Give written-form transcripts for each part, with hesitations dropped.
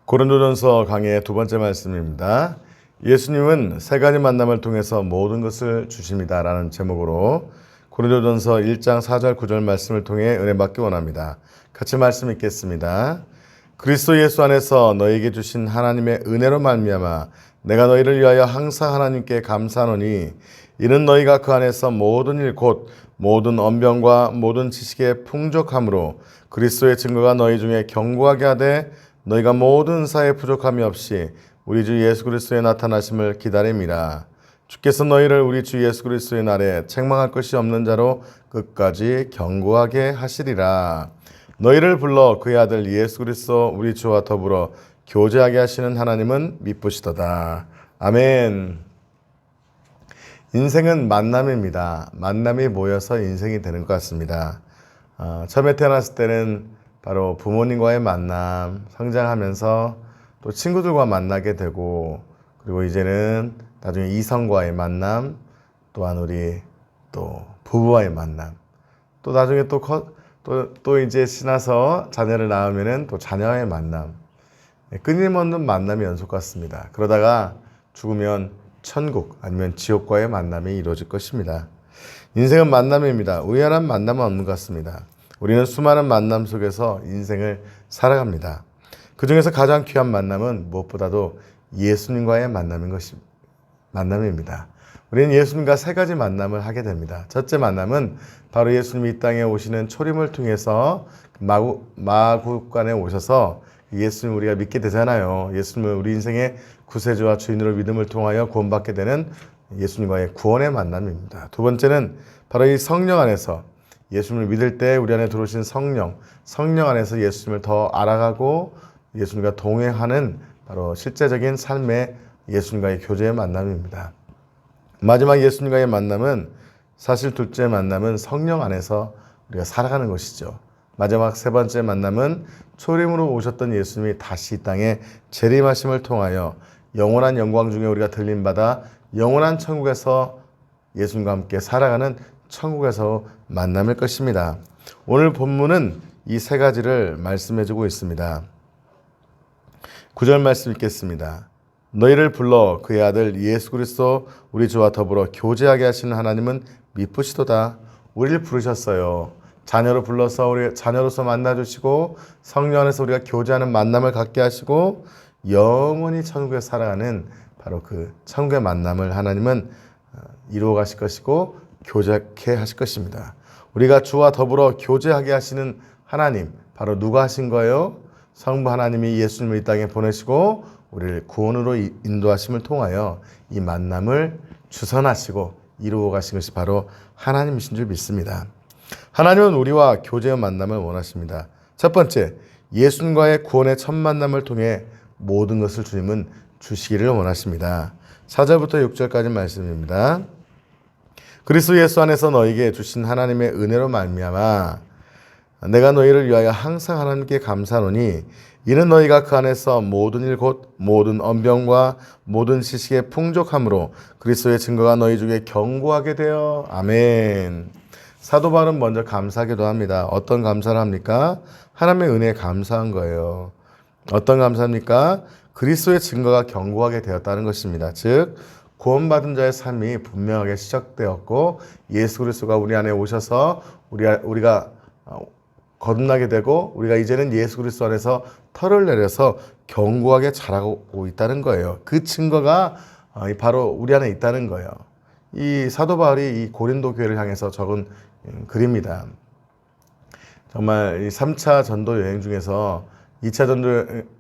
고린도전서 강의 두 번째 말씀입니다. 예수님은 세 가지 만남을 통해서 모든 것을 주십니다 라는 제목으로 고린도전서 1장 4절 9절 말씀을 통해 은혜 받기 원합니다. 같이 말씀 읽겠습니다. 그리스도 예수 안에서 너희에게 주신 하나님의 은혜로 말미암아 내가 너희를 위하여 항상 하나님께 감사하노니 이는 너희가 그 안에서 모든 일 곧 모든 언변과 모든 지식의 풍족함으로 그리스도의 증거가 너희 중에 견고하게 하되 너희가 모든 은사에 부족함이 없이 우리 주 예수 그리스도의 나타나심을 기다림이라. 주께서 너희를 우리 주 예수 그리스도의 날에 책망할 것이 없는 자로 끝까지 견고하게 하시리라. 너희를 불러 그의 아들 예수 그리스도 우리 주와 더불어 교제하게 하시는 하나님은 미쁘시도다. 아멘. 인생은 만남입니다. 만남이 모여서 인생이 되는 것 같습니다. 처음에 태어났을 때는 바로 부모님과의 만남, 성장하면서 또 친구들과 만나게 되고, 그리고 이제는 나중에 이성과의 만남, 또한 우리 또 부부와의 만남, 또 나중에 또 이제 지나서 자녀를 낳으면은 또 자녀와의 만남, 끊임없는 만남이 연속 같습니다. 그러다가 죽으면 천국 아니면 지옥과의 만남이 이루어질 것입니다. 인생은 만남입니다. 우연한 만남은 없는 것 같습니다. 우리는 수많은 만남 속에서 인생을 살아갑니다. 그 중에서 가장 귀한 만남은 무엇보다도 예수님과의 만남입니다. 우리는 예수님과 세 가지 만남을 하게 됩니다. 첫째 만남은 바로 예수님이 이 땅에 오시는 초림을 통해서 마구간에 오셔서 예수님을 우리가 믿게 되잖아요. 예수님을 우리 인생의 구세주와 주인으로 믿음을 통하여 구원받게 되는 예수님과의 구원의 만남입니다. 두 번째는 바로 이 성령 안에서 예수님을 믿을 때 우리 안에 들어오신 성령 안에서 예수님을 더 알아가고 예수님과 동행하는 바로 실제적인 삶의 예수님과의 교제의 만남입니다. 마지막 예수님과의 만남은 사실 둘째 만남은 성령 안에서 우리가 살아가는 것이죠. 마지막 세 번째 만남은 초림으로 오셨던 예수님이 다시 이 땅에 재림하심을 통하여 영원한 영광 중에 우리가 들림받아 영원한 천국에서 예수님과 함께 살아가는 천국에서 만남일 것입니다. 오늘 본문은 이 세 가지를 말씀해주고 있습니다. 9절 말씀 읽겠습니다. 너희를 불러 그의 아들 예수 그리스도 우리 주와 더불어 교제하게 하시는 하나님은 미쁘시도다. 우리를 부르셨어요. 자녀로 불러서 우리 자녀로서 만나주시고 성령 안에서 우리가 교제하는 만남을 갖게 하시고 영원히 천국에 살아가는 바로 그 천국의 만남을 하나님은 이루어 가실 것이고 교제하게 하실 것입니다. 우리가 주와 더불어 교제하게 하시는 하나님, 바로 누가 하신 거예요? 성부 하나님이 예수님을 이 땅에 보내시고 우리를 구원으로 인도하심을 통하여 이 만남을 주선하시고 이루어 가신 것이 바로 하나님이신 줄 믿습니다. 하나님은 우리와 교제의 만남을 원하십니다. 첫 번째, 예수님과의 구원의 첫 만남을 통해 모든 것을 주님은 주시기를 원하십니다. 4절부터 6절까지 말씀입니다. 그리스도 예수 안에서 너희에게 주신 하나님의 은혜로 말미암아 내가 너희를 위하여 항상 하나님께 감사하노니 이는 너희가 그 안에서 모든 일 곧 모든 언변과 모든 지식의 풍족함으로 그리스도의 증거가 너희 중에 견고하게 되어 아멘. 사도 바울은 먼저 감사하기도 합니다. 어떤 감사를 합니까? 하나님의 은혜에 감사한 거예요. 어떤 감사입니까? 그리스도의 증거가 견고하게 되었다는 것입니다. 즉 구원받은 자의 삶이 분명하게 시작되었고 예수 그리스도가 우리 안에 오셔서 우리가 거듭나게 되고 우리가 이제는 예수 그리스도 안에서 털을 내려서 견고하게 자라고 있다는 거예요. 그 증거가 바로 우리 안에 있다는 거예요. 이 사도 바울이 이 고린도 교회를 향해서 적은 글입니다. 정말 이 3차 전도 여행 중에서 2차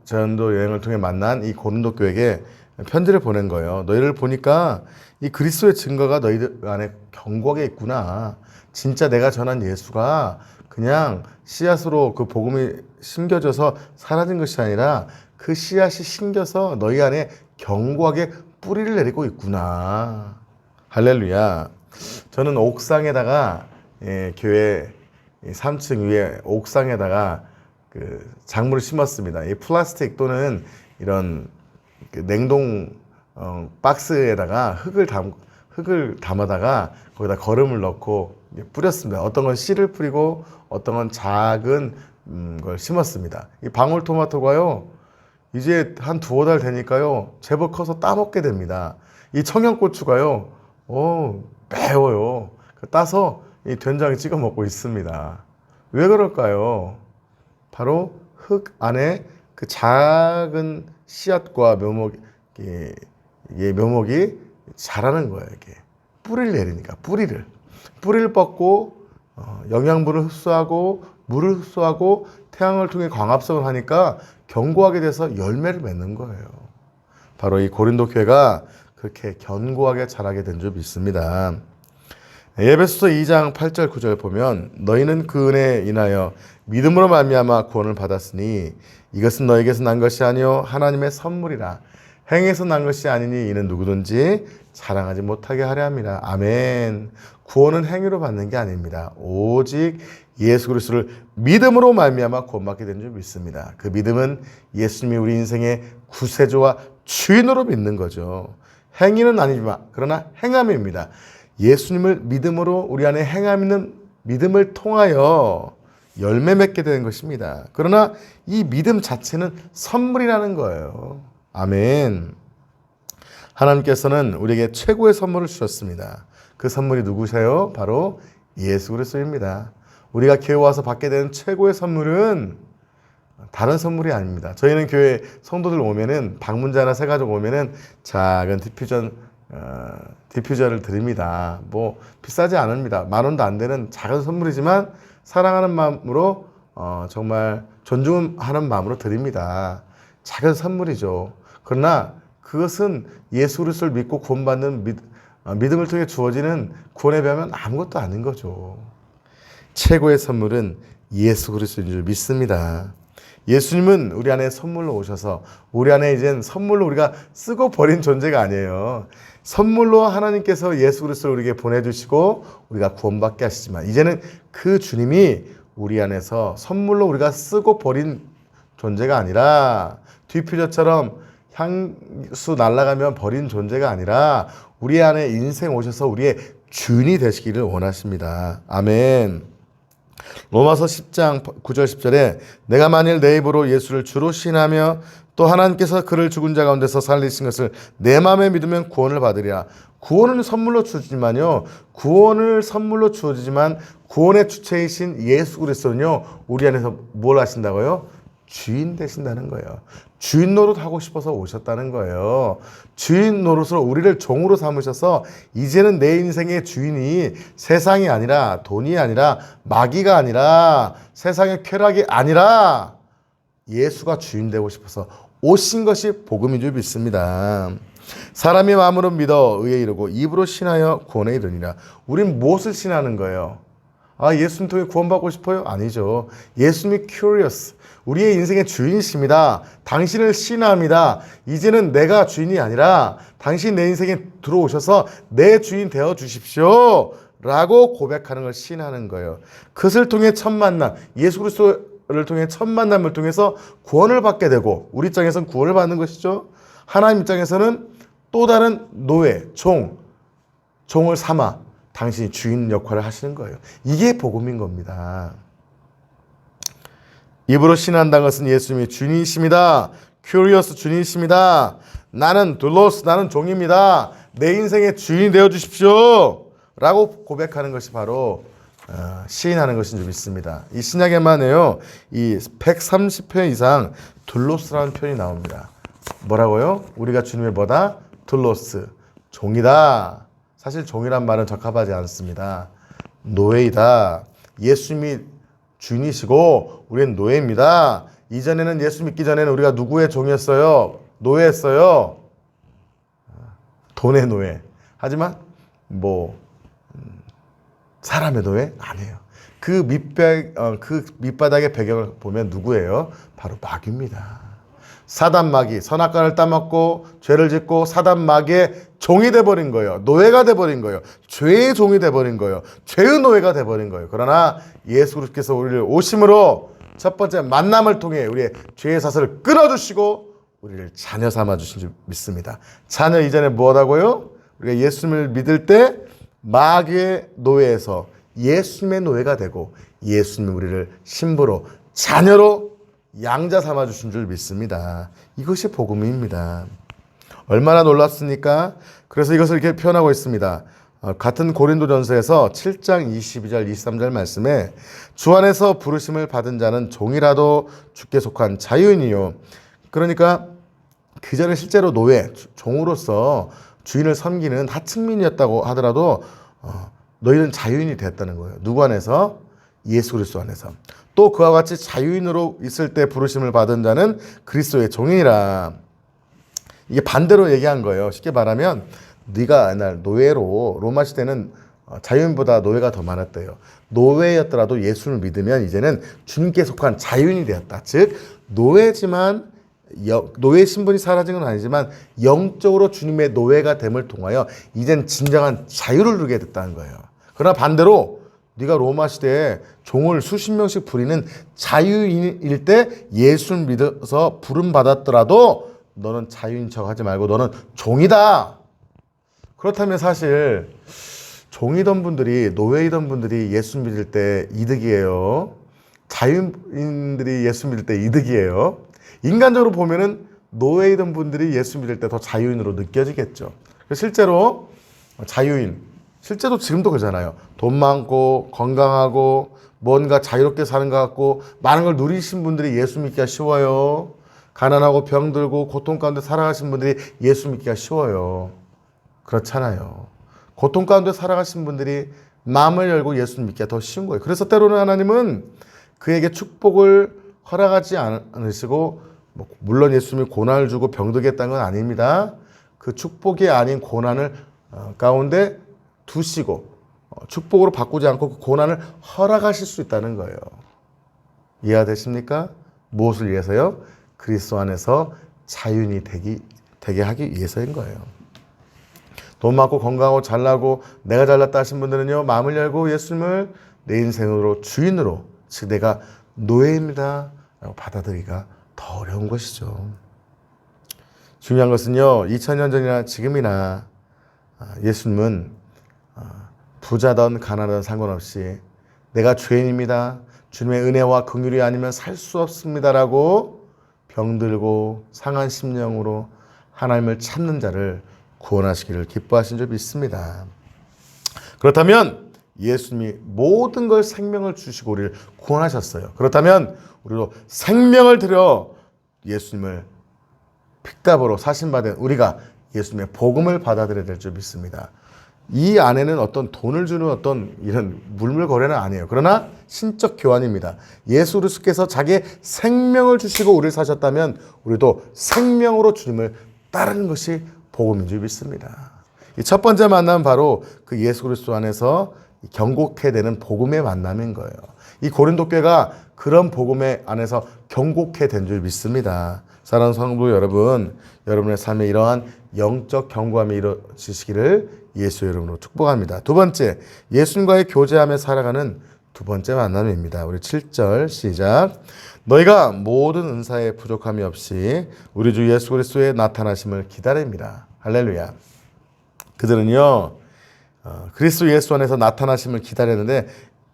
전도 여행을 통해 만난 이 고린도 교회에게 편지를 보낸 거예요. 너희를 보니까 이 그리스도의 증거가 너희들 안에 견고하게 있구나. 진짜 내가 전한 예수가 그냥 씨앗으로 그 복음이 심겨져서 사라진 것이 아니라 그 씨앗이 심겨서 너희 안에 견고하게 뿌리를 내리고 있구나. 할렐루야. 저는 옥상에다가 교회 3층 위에 옥상에다가 그 작물을 심었습니다. 이 플라스틱 또는 이런 그 냉동 박스에다가 흙을 담아다가 거기다 거름을 넣고 뿌렸습니다. 어떤 건 씨를 뿌리고 어떤 건 작은 걸 심었습니다. 이 방울토마토가요, 이제 한 두어 달 되니까요, 제법 커서 따먹게 됩니다. 이 청양고추가요, 매워요. 따서 이 된장에 찍어 먹고 있습니다. 왜 그럴까요? 바로 흙 안에 그 작은 씨앗과 묘목이 자라는 거예요. 이게 뿌리를 내리니까 뿌리를 뻗고 영양분을 흡수하고 물을 흡수하고 태양을 통해 광합성을 하니까 견고하게 돼서 열매를 맺는 거예요. 바로 이 고린도 교회가 그렇게 견고하게 자라게 된 줄 믿습니다. 에베소서 2장 8절 9절 보면 너희는 그 은혜에 인하여 믿음으로 말미암아 구원을 받았으니 이것은 너에게서 난 것이 아니요 하나님의 선물이라. 행에서 난 것이 아니니 이는 누구든지 자랑하지 못하게 하려 함이라. 아멘. 구원은 행위로 받는 게 아닙니다. 오직 예수 그리스도를 믿음으로 말미암아 구원받게 된 줄 믿습니다. 그 믿음은 예수님이 우리 인생의 구세주와 주인으로 믿는 거죠. 행위는 아니지만 그러나 행함입니다. 예수님을 믿음으로 우리 안에 행함있는 믿음을 통하여 열매 맺게 되는 것입니다. 그러나 이 믿음 자체는 선물이라는 거예요. 아멘. 하나님께서는 우리에게 최고의 선물을 주셨습니다. 그 선물이 누구세요? 바로 예수 그리스도입니다. 우리가 교회 와서 받게 되는 최고의 선물은 다른 선물이 아닙니다. 저희는 교회 성도들 오면은 방문자나 새가족 오면은 작은 디퓨저를 드립니다. 뭐 비싸지 않습니다. 10,000원도 안 되는 작은 선물이지만 사랑하는 마음으로 정말 존중하는 마음으로 드립니다. 작은 선물이죠. 그러나 그것은 예수 그리스도를 믿고 구원받는 믿음을 통해 주어지는 구원에 비하면 아무것도 아닌 거죠. 최고의 선물은 예수 그리스도인 줄 믿습니다. 예수님은 우리 안에 선물로 오셔서 우리 안에 이젠 선물로 우리가 쓰고 버린 존재가 아니에요. 선물로 하나님께서 예수 그리스도를 우리에게 보내주시고 우리가 구원받게 하시지만 이제는 그 주님이 우리 안에서 선물로 우리가 쓰고 버린 존재가 아니라 디퓨저처럼 향수 날아가면 버린 존재가 아니라 우리 안에 인생 오셔서 우리의 주인이 되시기를 원하십니다. 아멘. 로마서 10장 9절 10절에 내가 만일 내 입으로 예수를 주로 시인하며 또 하나님께서 그를 죽은 자 가운데서 살리신 것을 내 마음에 믿으면 구원을 받으리라. 구원은 선물로 주지만요. 구원을 선물로 주어지지만 구원의 주체이신 예수 그리스도는요. 우리 안에서 뭘 하신다고요? 주인 되신다는 거예요. 주인 노릇 하고 싶어서 오셨다는 거예요. 주인 노릇으로 우리를 종으로 삼으셔서 이제는 내 인생의 주인이 세상이 아니라 돈이 아니라 마귀가 아니라 세상의 쾌락이 아니라 예수가 주인 되고 싶어서 오신 것이 복음인 줄 믿습니다. 사람이 마음으로 믿어 의에 이르고 입으로 신하여 구원에 이르니라. 우린 무엇을 신하는 거예요? 예수님 통해 구원받고 싶어요? 아니죠. 예수님이 curious. 우리의 인생의 주인이십니다. 당신을 신뢰합니다. 이제는 내가 주인이 아니라 당신 내 인생에 들어오셔서 내 주인 되어 주십시오. 라고 고백하는 걸 신뢰하는 거예요. 그것을 통해 첫 만남, 예수 그리스도를 통해 첫 만남을 통해서 구원을 받게 되고 우리 입장에서는 구원을 받는 것이죠. 하나님 입장에서는 또 다른 노예, 종을 삼아 당신이 주인 역할을 하시는 거예요. 이게 복음인 겁니다. 입으로 신한다는 것은 예수님이 주인이십니다. 큐리어스 주인이십니다. 나는 둘로스, 나는 종입니다. 내 인생의 주인이 되어 주십시오. 라고 고백하는 것이 바로 시인하는 것인 줄 믿습니다. 이 신약에만 해요. 이 130회 이상 둘로스라는 표현이 나옵니다. 뭐라고요? 우리가 주님의 뭐다? 둘로스, 종이다. 사실 종이란 말은 적합하지 않습니다. 노예이다. 예수님이 주인이시고 우리는 노예입니다. 이전에는 예수 믿기 전에는 우리가 누구의 종이었어요? 노예였어요. 돈의 노예. 하지만 사람의 노예? 아니에요. 그 밑바닥의 배경을 보면 누구예요? 바로 마귀입니다. 사단 마귀, 선악과를 따먹고 죄를 짓고 사단 마귀의 종이 돼버린 거예요. 노예가 돼버린 거예요. 죄의 종이 돼버린 거예요. 죄의 노예가 돼버린 거예요. 그러나 예수 그리스도께서 우리를 오심으로 첫 번째 만남을 통해 우리의 죄의 사슬을 끊어주시고 우리를 자녀 삼아 주신 줄 믿습니다. 자녀 이전에 뭐라고요? 우리가 예수님을 믿을 때 마귀의 노예에서 예수님의 노예가 되고 예수님이 우리를 신부로 자녀로 양자 삼아 주신 줄 믿습니다. 이것이 복음입니다. 얼마나 놀랍습니까? 그래서 이것을 이렇게 표현하고 있습니다. 같은 고린도전서에서 7장 22절 23절 말씀에 주 안에서 부르심을 받은 자는 종이라도 주께 속한 자유인이요. 그러니까 그 전에 실제로 노예, 종으로서 주인을 섬기는 하층민이었다고 하더라도 너희는 자유인이 되었다는 거예요. 누구 안에서? 예수 그리스도 안에서. 또 그와 같이 자유인으로 있을 때 부르심을 받은 자는 그리스도의 종이라. 이게 반대로 얘기한 거예요. 쉽게 말하면 네가 옛날 노예로 로마 시대는 자유인보다 노예가 더 많았대요. 노예였더라도 예수를 믿으면 이제는 주님께 속한 자유인이 되었다. 즉 노예지만 노예 신분이 사라진 건 아니지만 영적으로 주님의 노예가 됨을 통하여 이젠 진정한 자유를 누리게 됐다는 거예요. 그러나 반대로 네가 로마 시대에 종을 수십 명씩 부리는 자유인일 때 예수를 믿어서 부름 받았더라도 너는 자유인 척 하지 말고 너는 종이다. 그렇다면 사실 종이던 분들이 노예이던 분들이 예수 믿을 때 이득이에요. 자유인들이 예수 믿을 때 이득이에요. 인간적으로 보면은 노예이던 분들이 예수 믿을 때 더 자유인으로 느껴지겠죠. 실제로 자유인, 실제로 지금도 그러잖아요. 돈 많고 건강하고 뭔가 자유롭게 사는 것 같고 많은 걸 누리신 분들이 예수 믿기가 쉬워요. 가난하고 병들고 고통 가운데 살아가신 분들이 예수 믿기가 쉬워요. 그렇잖아요. 고통 가운데 살아가신 분들이 마음을 열고 예수 믿기가 더 쉬운 거예요. 그래서 때로는 하나님은 그에게 축복을 허락하지 않으시고 물론 예수님이 고난을 주고 병들게 했다는 건 아닙니다. 그 축복이 아닌 고난을 가운데 두시고 축복으로 바꾸지 않고 그 고난을 허락하실 수 있다는 거예요. 이해가 되십니까? 무엇을 위해서요? 그리스도 안에서 자유인이 되게 하기 위해서인 거예요. 돈 많고 건강하고 잘나고 내가 잘났다 하신 분들은요, 마음을 열고 예수님을 내 인생으로 주인으로, 즉 내가 노예입니다 라고 받아들이기가 더 어려운 것이죠. 중요한 것은요, 2000년 전이나 지금이나 예수님은 부자든 가난하든 상관없이 내가 죄인입니다, 주님의 은혜와 긍휼이 아니면 살 수 없습니다라고 병들고 상한 심령으로 하나님을 찾는 자를 구원하시기를 기뻐하신 줄 믿습니다. 그렇다면 예수님이 모든 걸 생명을 주시고 우리를 구원하셨어요. 그렇다면 우리도 생명을 들여 예수님을 핏값으로 사신받은 우리가 예수님의 복음을 받아들여야 될 줄 믿습니다. 이 안에는 어떤 돈을 주는 어떤 이런 물물거래는 아니에요. 그러나 신적 교환입니다. 예수 그리스도께서 자기의 생명을 주시고 우리를 사셨다면 우리도 생명으로 주님을 따르는 것이 복음인 줄 믿습니다. 이 첫 번째 만남은 바로 그 예수 그리스도 안에서 경고케 되는 복음의 만남인 거예요. 이 고린도 교회가 그런 복음의 안에서 경고케 된 줄 믿습니다. 사랑하는 성도 여러분, 여러분의 삶에 이러한 영적 경고함이 이루어지시기를 예수의 이름으로 축복합니다. 두 번째, 예수님과의 교제하며 살아가는 두 번째 만남입니다. 우리 7절 시작. 너희가 모든 은사에 부족함이 없이 우리 주 예수 그리스도의 나타나심을 기다립니다. 할렐루야. 그들은요, 그리스도 예수 안에서 나타나심을 기다렸는데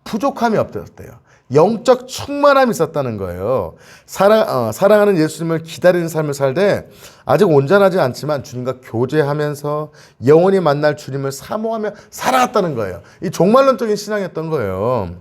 부족함이 없었대요. 영적 충만함이 있었다는 거예요. 사랑하는 예수님을 기다리는 삶을 살되 아직 온전하지 않지만 주님과 교제하면서 영원히 만날 주님을 사모하며 살아갔다는 거예요. 이 종말론적인 신앙이었던 거예요.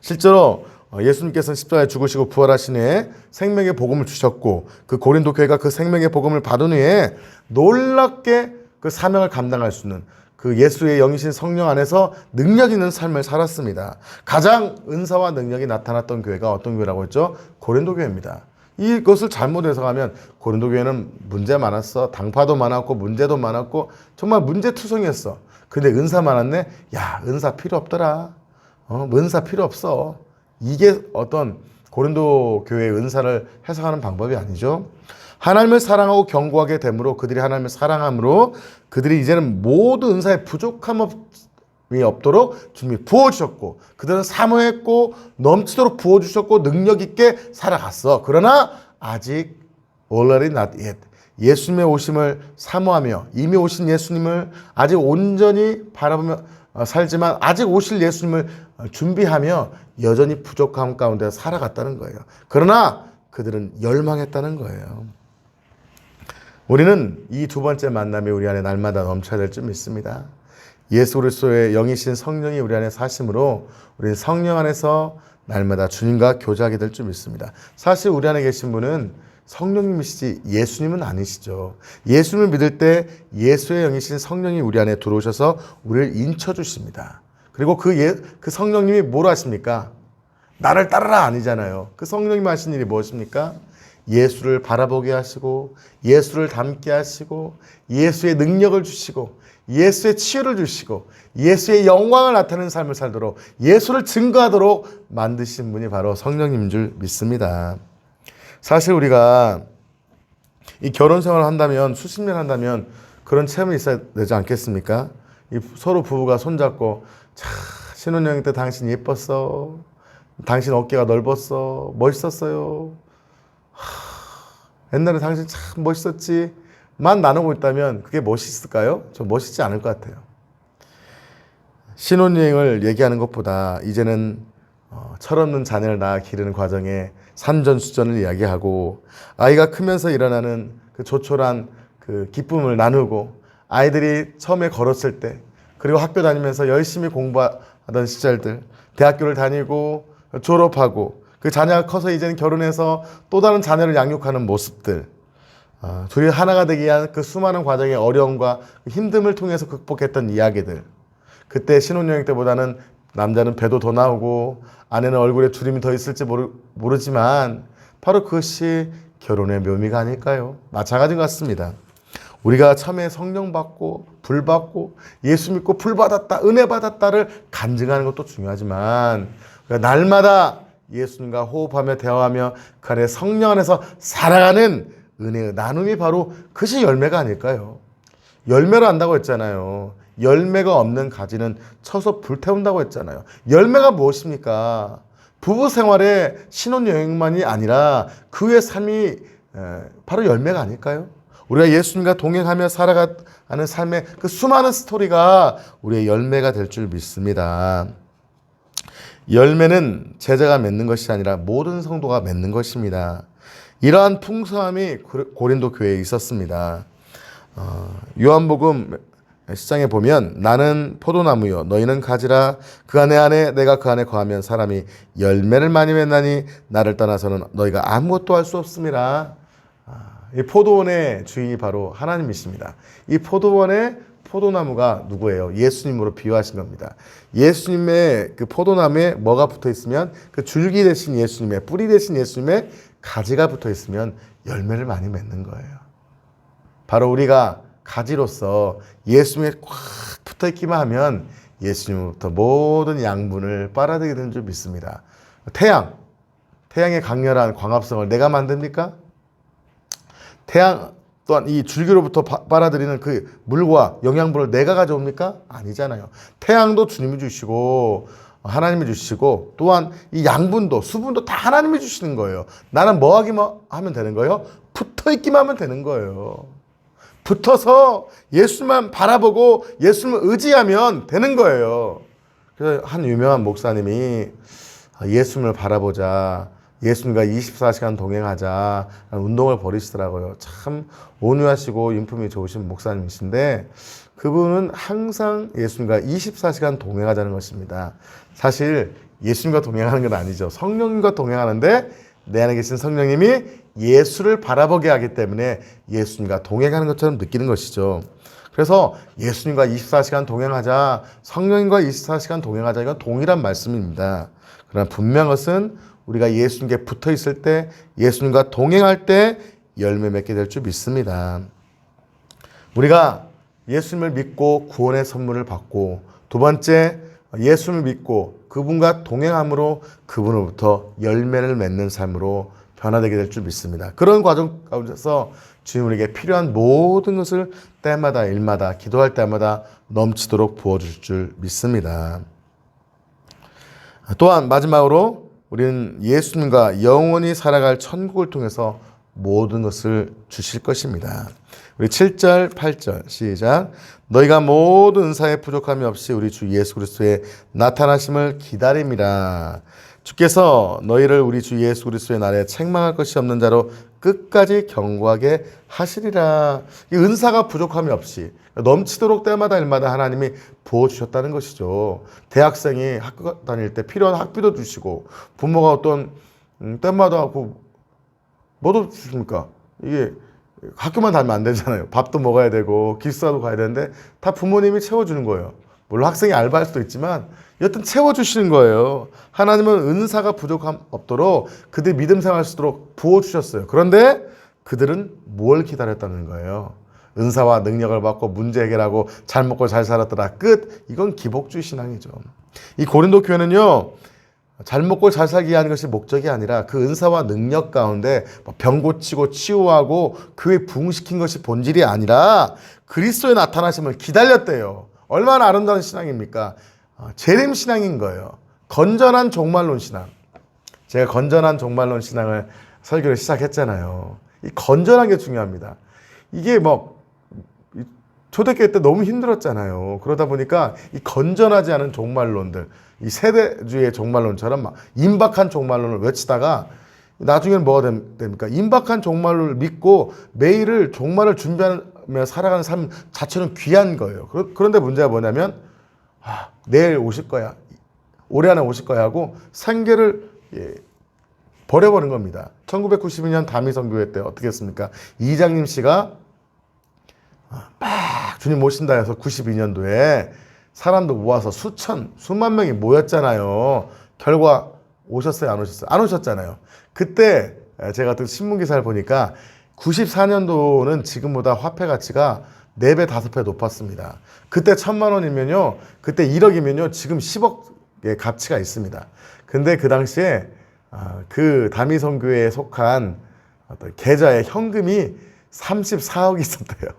실제로 예수님께서는 십자가에 죽으시고 부활하신 후에 생명의 복음을 주셨고 그 고린도 교회가 그 생명의 복음을 받은 후에 놀랍게 그 사명을 감당할 수 있는 그 예수의 영이신 성령 안에서 능력 있는 삶을 살았습니다. 가장 은사와 능력이 나타났던 교회가 어떤 교회라고 했죠? 고린도 교회입니다. 이것을 잘못 해석하면 고린도 교회는 문제 많았어. 당파도 많았고 문제도 많았고 정말 문제투성이었어. 근데 은사 많았네? 야, 은사 필요 없더라. 은사 필요 없어. 이게 어떤 고린도 교회의 은사를 해석하는 방법이 아니죠. 하나님을 사랑하고 경고하게 되므로 그들이 하나님을 사랑함으로 그들이 이제는 모든 은사에 부족함이 없도록 주님이 부어주셨고 그들은 사모했고 넘치도록 부어주셨고 능력 있게 살아갔어. 그러나 아직 already not yet. 예수님의 오심을 사모하며 이미 오신 예수님을 아직 온전히 바라보며 살지만 아직 오실 예수님을 준비하며 여전히 부족함 가운데 살아갔다는 거예요. 그러나 그들은 열망했다는 거예요. 우리는 이 두 번째 만남이 우리 안에 날마다 넘쳐야 될 줄 믿습니다. 예수 그리스도의 영이신 성령이 우리 안에 사심으로 우리는 성령 안에서 날마다 주님과 교제하게 될 줄 믿습니다. 사실 우리 안에 계신 분은 성령님이시지 예수님은 아니시죠. 예수님을 믿을 때 예수의 영이신 성령이 우리 안에 들어오셔서 우리를 인쳐주십니다. 그리고 그 성령님이 뭘 하십니까? 나를 따르라 아니잖아요. 그 성령님 하신 일이 무엇입니까? 예수를 바라보게 하시고 예수를 닮게 하시고 예수의 능력을 주시고 예수의 치유를 주시고 예수의 영광을 나타내는 삶을 살도록 예수를 증거하도록 만드신 분이 바로 성령님인 줄 믿습니다. 사실 우리가 이 결혼 생활을 한다면 수십 년 한다면 그런 체험이 있어야 되지 않겠습니까? 이 서로 부부가 손잡고 자, 신혼여행 때 당신 예뻤어. 당신 어깨가 넓었어. 멋있었어요. 옛날에 당신 참 멋있었지. 만 나누고 있다면 그게 멋있을까요? 저 멋있지 않을 것 같아요. 신혼여행을 얘기하는 것보다 이제는 철없는 자녀를 낳아 기르는 과정에 산전수전을 이야기하고 아이가 크면서 일어나는 그 조촐한 그 기쁨을 나누고 아이들이 처음에 걸었을 때 그리고 학교 다니면서 열심히 공부하던 시절들 대학교를 다니고 졸업하고 그 자녀가 커서 이제는 결혼해서 또 다른 자녀를 양육하는 모습들 둘이 하나가 되기 위한 그 수많은 과정의 어려움과 힘듦을 통해서 극복했던 이야기들 그때 신혼여행 때보다는 남자는 배도 더 나오고 아내는 얼굴에 주름이 더 있을지 모르지만 바로 그것이 결혼의 묘미가 아닐까요? 마찬가지인 것 같습니다. 우리가 처음에 성령 받고 불 받고 예수 믿고 불 받았다 은혜 받았다를 간증하는 것도 중요하지만 날마다 예수님과 호흡하며 대화하며 그 안에 성령 안에서 살아가는 은혜의 나눔이 바로 그것이 열매가 아닐까요? 열매로 한다고 했잖아요. 열매가 없는 가지는 쳐서 불태운다고 했잖아요. 열매가 무엇입니까? 부부 생활의 신혼여행만이 아니라 그 후의 삶이 바로 열매가 아닐까요? 우리가 예수님과 동행하며 살아가는 삶의 그 수많은 스토리가 우리의 열매가 될 줄 믿습니다. 열매는 제자가 맺는 것이 아니라 모든 성도가 맺는 것입니다. 이러한 풍성함이 고린도 교회에 있었습니다. 요한복음 10장에 보면 나는 포도나무요 너희는 가지라 그 안에 내가 그 안에 거하면 사람이 열매를 많이 맺나니 나를 떠나서는 너희가 아무것도 할 수 없습니다. 이 포도원의 주인이 바로 하나님이십니다. 이 포도원의 포도나무가 누구예요? 예수님으로 비유하신 겁니다. 예수님의 그 포도나무에 뭐가 붙어 있으면 그 줄기 대신 예수님의 뿌리 대신 예수님의 가지가 붙어 있으면 열매를 많이 맺는 거예요. 바로 우리가 가지로서 예수님에 꽉 붙어 있기만 하면 예수님으로부터 모든 양분을 빨아들이게 되는 줄 믿습니다. 태양의 강렬한 광합성을 내가 만듭니까? 태양 또한 이 줄기로부터 빨아들이는 그 물과 영양분을 내가 가져옵니까? 아니잖아요. 태양도 주님이 주시고 하나님이 주시고 또한 이 양분도 수분도 다 하나님이 주시는 거예요. 나는 뭐 하기만 하면 되는 거예요? 붙어 있기만 하면 되는 거예요. 붙어서 예수님만 바라보고 예수님을 의지하면 되는 거예요. 그래서 한 유명한 목사님이 예수님을 바라보자. 예수님과 24시간 동행하자 운동을 벌이시더라고요. 참 온유하시고 인품이 좋으신 목사님이신데 그분은 항상 예수님과 24시간 동행하자는 것입니다. 사실 예수님과 동행하는 건 아니죠. 성령님과 동행하는데 내 안에 계신 성령님이 예수를 바라보게 하기 때문에 예수님과 동행하는 것처럼 느끼는 것이죠. 그래서 예수님과 24시간 동행하자, 성령님과 24시간 동행하자 이건 동일한 말씀입니다. 그러나 분명한 것은 우리가 예수님께 붙어 있을 때 예수님과 동행할 때 열매 맺게 될 줄 믿습니다. 우리가 예수님을 믿고 구원의 선물을 받고 두 번째 예수님을 믿고 그분과 동행함으로 그분으로부터 열매를 맺는 삶으로 변화되게 될 줄 믿습니다. 그런 과정 가운데서 주님 우리에게 필요한 모든 것을 때마다 일마다 기도할 때마다 넘치도록 부어줄 줄 믿습니다. 또한 마지막으로 우리는 예수님과 영원히 살아갈 천국을 통해서 모든 것을 주실 것입니다. 우리 7절, 8절 시작. 너희가 모든 은사에 부족함이 없이 우리 주 예수 그리스도의 나타나심을 기다림이라. 주께서 너희를 우리 주 예수 그리스도의 날에 책망할 것이 없는 자로 끝까지 견고하게 하시리라. 이 은사가 부족함이 없이 넘치도록 때마다 일마다 하나님이 부어주셨다는 것이죠. 대학생이 학교 다닐 때 필요한 학비도 주시고, 부모가 어떤 때마다 뭐도 주십니까? 이게 학교만 다니면 안 되잖아요. 밥도 먹어야 되고 기숙사도 가야 되는데 다 부모님이 채워주는 거예요. 물론 학생이 알바할 수도 있지만 여튼 채워주시는 거예요. 하나님은 은사가 부족함 없도록 그들 믿음 생활할 수 있도록 부어주셨어요. 그런데 그들은 뭘 기다렸다는 거예요? 은사와 능력을 받고 문제 해결하고 잘 먹고 잘 살았더라 끝. 이건 기복주의 신앙이죠. 이 고린도 교회는요, 잘 먹고 잘 살기 위한 것이 목적이 아니라 그 은사와 능력 가운데 병 고치고 치유하고 교회 부흥시킨 것이 본질이 아니라 그리스도의 나타나심을 기다렸대요. 얼마나 아름다운 신앙입니까? 재림 신앙인 거예요. 건전한 종말론 신앙. 제가 건전한 종말론 신앙을 설교를 시작했잖아요. 이 건전한 게 중요합니다. 이게 초대교회 때 너무 힘들었잖아요. 그러다 보니까 이 건전하지 않은 종말론들, 이 세대주의 종말론처럼 막 임박한 종말론을 외치다가 나중에는 뭐가 됩니까? 임박한 종말론을 믿고 매일을 종말을 준비하며 살아가는 삶 자체는 귀한 거예요. 그런데 문제가 뭐냐면 내일 오실 거야, 올해 안에 오실 거야 하고 생계를 버려버린 겁니다. 1992년 다미성교회 때 어떻게 했습니까? 이장님 씨가 막 주님 모신다 해서 92년도에 사람도 모아서 수만 명이 모였잖아요. 결과 오셨어요? 안 오셨어요? 안 오셨잖아요. 그때 제가 또 신문기사를 보니까 94년도는 지금보다 화폐 가치가 4배, 5배 높았습니다. 그때 1,000만 원이면요, 그때 1억이면요, 지금 10억의 가치가 있습니다. 근데 그 당시에 그 다미성교회에 속한 어떤 계좌에 현금이 34억이 있었대요.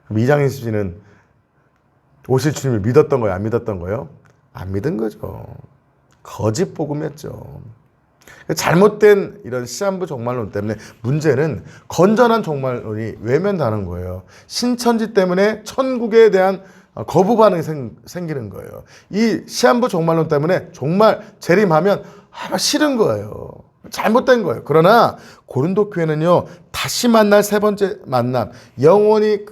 그럼 이장인 씨는 오실 주님을 믿었던 거예요? 안 믿었던 거예요? 안 믿은 거죠. 거짓 복음이었죠. 잘못된 이런 시한부 종말론 때문에 문제는 건전한 종말론이 외면당하는 거예요. 신천지 때문에 천국에 대한 거부 반응이 생기는 거예요. 이 시한부 종말론 때문에 정말 재림하면 싫은 거예요. 잘못된 거예요. 그러나 고린도 교회는요, 다시 만날 세 번째 만남, 영원히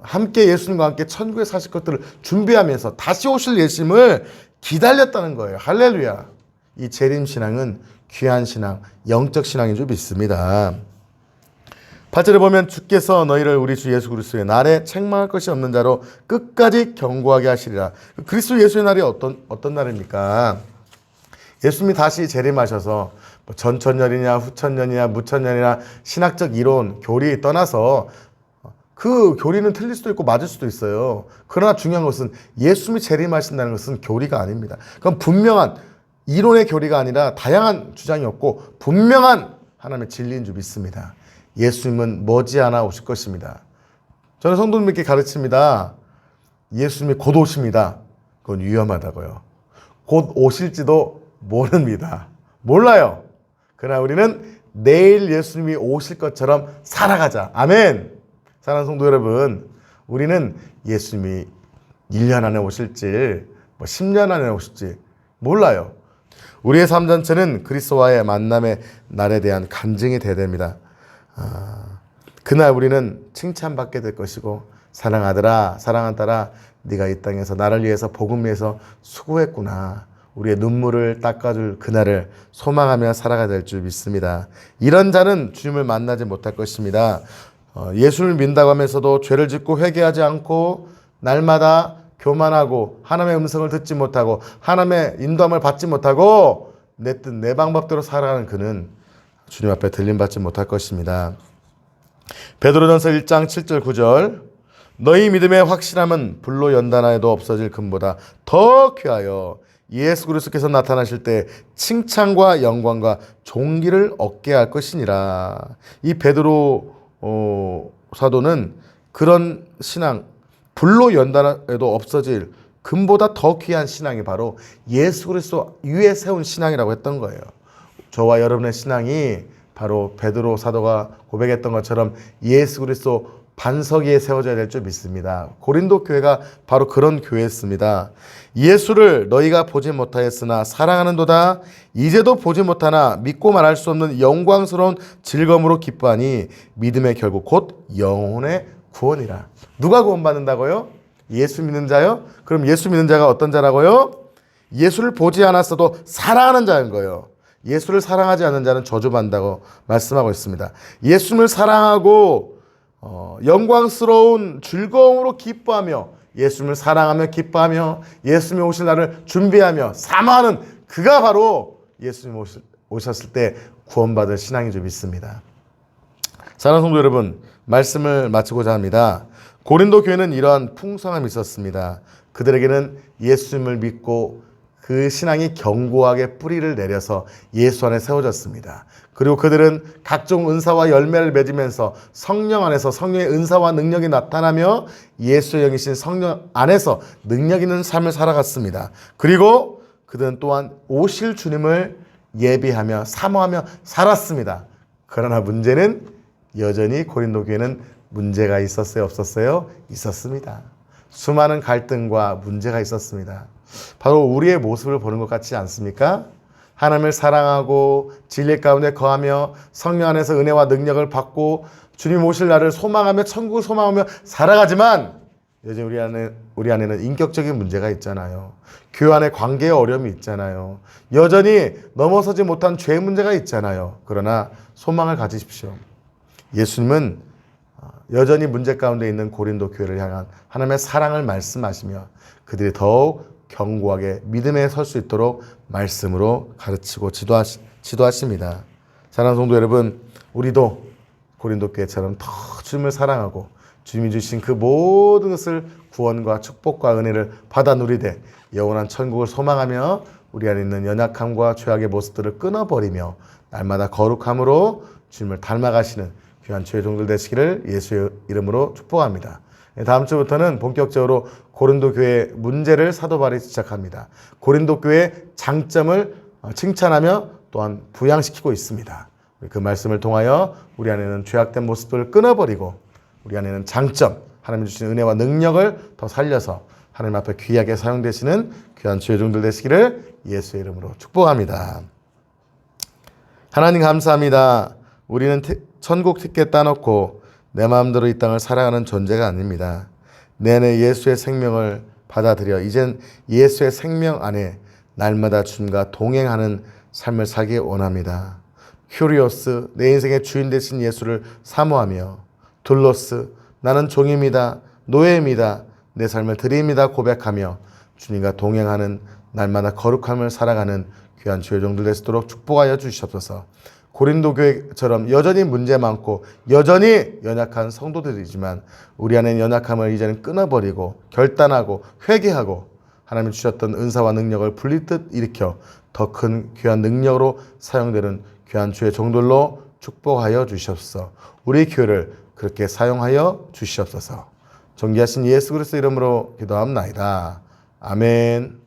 함께 예수님과 함께 천국에 사실 것들을 준비하면서 다시 오실 예수님을 기다렸다는 거예요. 할렐루야. 이 재림신앙은 귀한 신앙, 영적 신앙인 줄 믿습니다. 8절에 보면 주께서 너희를 우리 주 예수 그리스도의 날에 책망할 것이 없는 자로 끝까지 견고하게 하시리라. 그리스도 예수의 날이 어떤 날입니까? 예수님이 다시 재림하셔서 전천년이냐 후천년이냐 무천년이냐 신학적 이론, 교리 떠나서 그 교리는 틀릴 수도 있고 맞을 수도 있어요. 그러나 중요한 것은 예수님이 재림하신다는 것은 교리가 아닙니다. 그건 분명한 이론의 교리가 아니라 다양한 주장이 없고 분명한 하나님의 진리인 줄 믿습니다. 예수님은 머지않아 오실 것입니다. 저는 성도님께 가르칩니다. 예수님이 곧 오십니다. 그건 위험하다고요. 곧 오실지도 모릅니다. 몰라요. 그러나 우리는 내일 예수님이 오실 것처럼 살아가자. 아멘. 사랑하는 성도 여러분, 우리는 예수님이 1년 안에 오실지 10년 안에 오실지 몰라요. 우리의 삶 전체는 그리스도와의 만남의 날에 대한 간증이 돼야 됩니다. 그날 우리는 칭찬받게 될 것이고, 사랑하더라, 사랑한 딸아, 네가 이 땅에서 나를 위해서 복음 위해서 수고했구나. 우리의 눈물을 닦아줄 그날을 소망하며 살아가야 될 줄 믿습니다. 이런 자는 주님을 만나지 못할 것입니다. 예수를 믿는다고 하면서도 죄를 짓고 회개하지 않고 날마다 교만하고 하나님의 음성을 듣지 못하고 하나님의 인도함을 받지 못하고 내 뜻 내 방법대로 살아가는 그는 주님 앞에 들림받지 못할 것입니다. 베드로전서 1장 7절 9절 너희 믿음의 확실함은 불로 연단하여도 없어질 금보다 더 귀하여 예수 그리스도께서 나타나실 때 칭찬과 영광과 존귀를 얻게 할 것이니라. 이 베드로 사도는 그런 신앙, 불로 연단해도 없어질 금보다 더 귀한 신앙이 바로 예수 그리스도 위에 세운 신앙이라고 했던 거예요. 저와 여러분의 신앙이 바로 베드로 사도가 고백했던 것처럼 예수 그리스도 반석 위에 세워져야 될 줄 믿습니다. 고린도 교회가 바로 그런 교회였습니다. 예수를 너희가 보지 못하였으나 사랑하는도다. 이제도 보지 못하나 믿고 말할 수 없는 영광스러운 즐거움으로 기뻐하니 믿음의 결국 곧 영혼의 구원이라. 누가 구원받는다고요? 예수 믿는 자요? 그럼 예수 믿는 자가 어떤 자라고요? 예수를 보지 않았어도 사랑하는 자인 거예요. 예수를 사랑하지 않는 자는 저주받는다고 말씀하고 있습니다. 예수를 사랑하고 영광스러운 즐거움으로 기뻐하며 예수님을 사랑하며 기뻐하며 예수님이 오실 날을 준비하며 사모하는 그가 바로 예수님 오셨을 때 구원받을 신앙인 줄 믿습니다. 사랑하는 성도 여러분, 말씀을 마치고자 합니다. 고린도 교회는 이러한 풍성함이 있었습니다. 그들에게는 예수님을 믿고 그 신앙이 견고하게 뿌리를 내려서 예수 안에 세워졌습니다. 그리고 그들은 각종 은사와 열매를 맺으면서 성령 안에서 성령의 은사와 능력이 나타나며 예수의 영이신 성령 안에서 능력 있는 삶을 살아갔습니다. 그리고 그들은 또한 오실 주님을 예비하며 사모하며 살았습니다. 그러나 문제는 여전히 고린도 교회는 문제가 있었어요? 없었어요? 있었습니다. 수많은 갈등과 문제가 있었습니다. 바로 우리의 모습을 보는 것 같지 않습니까? 하나님을 사랑하고 진리 가운데 거하며 성령 안에서 은혜와 능력을 받고 주님 오실 날을 소망하며 천국을 소망하며 살아가지만 여전히 우리 안에는 인격적인 문제가 있잖아요. 교회 안에 관계의 어려움이 있잖아요. 여전히 넘어서지 못한 죄 문제가 있잖아요. 그러나 소망을 가지십시오. 예수님은 여전히 문제 가운데 있는 고린도 교회를 향한 하나님의 사랑을 말씀하시며 그들이 더욱 견고하게 믿음에 설 수 있도록 말씀으로 가르치고 지도하십니다. 사랑하는 성도 여러분, 우리도 고린도 교회처럼 더 주님을 사랑하고 주님이 주신 그 모든 것을 구원과 축복과 은혜를 받아 누리되 영원한 천국을 소망하며 우리 안에 있는 연약함과 죄악의 모습들을 끊어버리며 날마다 거룩함으로 주님을 닮아가시는 귀한 주의 종들 되시기를 예수의 이름으로 축복합니다. 다음 주부터는 본격적으로 고린도 교회의 문제를 사도 바울이 지적합니다. 고린도 교회의 장점을 칭찬하며 또한 부양시키고 있습니다. 그 말씀을 통하여 우리 안에는 죄악된 모습들을 끊어버리고 우리 안에는 장점, 하나님 주신 은혜와 능력을 더 살려서 하나님 앞에 귀하게 사용되시는 귀한 주의 종들 되시기를 예수의 이름으로 축복합니다. 하나님 감사합니다. 우리는 천국 티켓 따놓고 내 마음대로 이 땅을 살아가는 존재가 아닙니다. 내 안에 예수의 생명을 받아들여 이젠 예수의 생명 안에 날마다 주님과 동행하는 삶을 살기 원합니다. 큐리오스, 내 인생의 주인 되신 예수를 사모하며 둘로스, 나는 종입니다. 노예입니다. 내 삶을 드립니다. 고백하며 주님과 동행하는 날마다 거룩함을 살아가는 귀한 주의 종들 되시도록 축복하여 주시옵소서. 고린도 교회처럼 여전히 문제 많고 여전히 연약한 성도들이지만 우리 안에 연약함을 이제는 끊어버리고 결단하고 회개하고 하나님이 주셨던 은사와 능력을 불리듯 일으켜 더 큰 귀한 능력으로 사용되는 귀한 주의 종들로 축복하여 주시옵소서. 우리 교회를 그렇게 사용하여 주시옵소서. 존귀하신 예수 그리스도 이름으로 기도합나이다. 아멘.